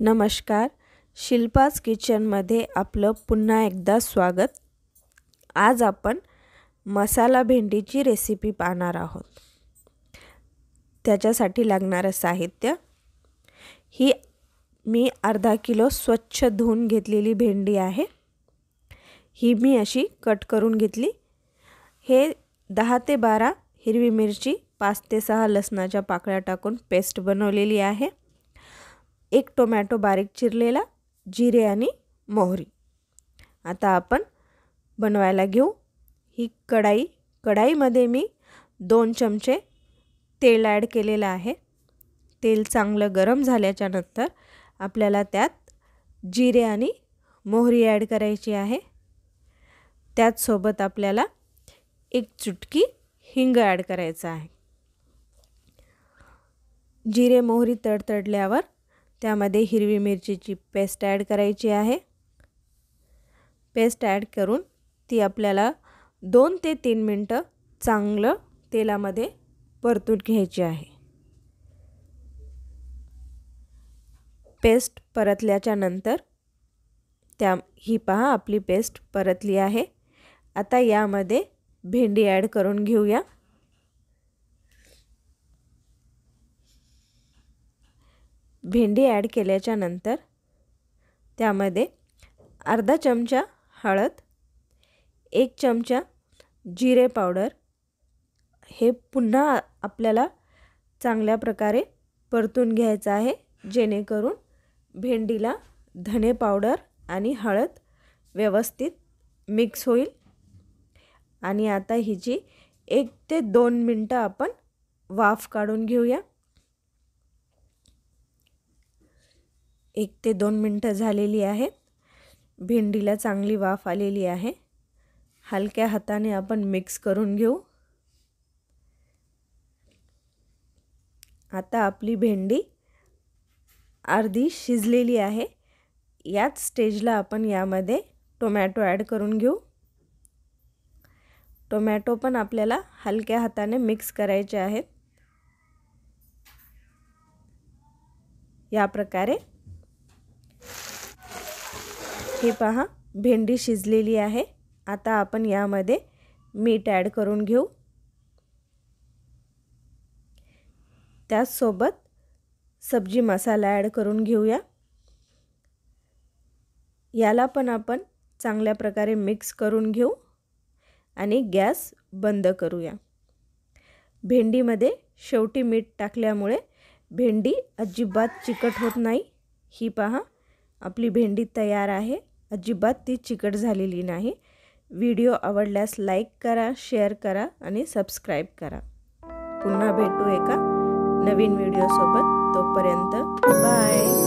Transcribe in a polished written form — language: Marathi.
नमस्कार, शिल्पाज किचनमध्ये आपलं पुन्हा एकदा स्वागत। आज आपण मसाला भेंडीची रेसिपी पाहणार आहोत। त्याच्यासाठी लागणारे साहित्य, ही मी अर्धा किलो स्वच्छ धुवून घेतलेली भेंडी आहे। ही मी अशी कट करून घेतली। हे 10 ते 12 हिरवी मिरची, 5 ते 6 लसणाच्या पाकळ्या टाकून पेस्ट बनवलेली आहे। एक टोमॅटो बारीक चिरलेला, जिरे आणि मोहरी। आता आपण बनवायला घेऊ। ही कढाईमध्ये मी 2 चमचे तेल ॲड केलेलं आहे। तेल चांगलं गरम झाल्याच्या नंतर आपल्याला त्यात जिरे आणि मोहरी ॲड करायची आहे। त्यात सोबत आपल्याला एक चुटकी हिंग ॲड करायचा आहे। जिरे मोहरी तडतडल्यावर त्यामध्ये हिरवी मिरचीची पेस्ट ॲड करायची आहे। पेस्ट ॲड करून ती आपल्याला 2 ते 3 मिनिटं चांगलं तेलामध्ये परतून घ्यायची आहे। पेस्ट परतल्याच्या नंतर ही पहा आपली पेस्ट परतली आहे। आता यामध्ये भेंडी ॲड करून घेऊया। भेंडी ॲड केल्याच्या नंतर त्यामध्ये अर्धा चमचा हळद, 1 चमचा जिरे पावडर, हे पुन्हा आपल्याला चांगल्या प्रकारे परतून घ्यायचं आहे, जेणेकरून भेंडीला धने पावडर आणि हळद व्यवस्थित मिक्स होईल। आणि आता हिची 1 ते 2 मिनिटं आपण वाफ काढून घेऊया। 1 ते 2 मिनिटं झालेली आहेत। भेंडीला चांगली वाफ आलेली आहे। हलक्या हाताने आपण मिक्स करून घेऊ। आता आपली भेंडी अर्धी शिजलेली आहे। याच स्टेजला आपण यामध्ये टोमॅटो ॲड करून घेऊ। टोमॅटो पण आपल्याला हलक्या हाताने मिक्स करायचे आहेत। या प्रकारे हे पहा भेंडी शिजलेली आहे। आता आपण यामध्ये मीठ ॲड करून घेऊ। त्यासोबत सब्जी मसाला ॲड करून घेऊया। याला पण आपण चांगल्या प्रकारे मिक्स करून घेऊ आणि गॅस बंद करूया। भेंडीमध्ये शेवटी मीठ टाकल्यामुळे भेंडी अजिबात चिकट होत नाही। ही पहा आपली भेंडी तयार आहे। अजिबात ती चिकट झालेली नाही। व्हिडिओ आवडल्यास लाईक करा, शेअर करा आणि सबस्क्राईब करा। पुन्हा भेटू एका नवीन व्हिडिओ सोबत। तोपर्यंत बाय।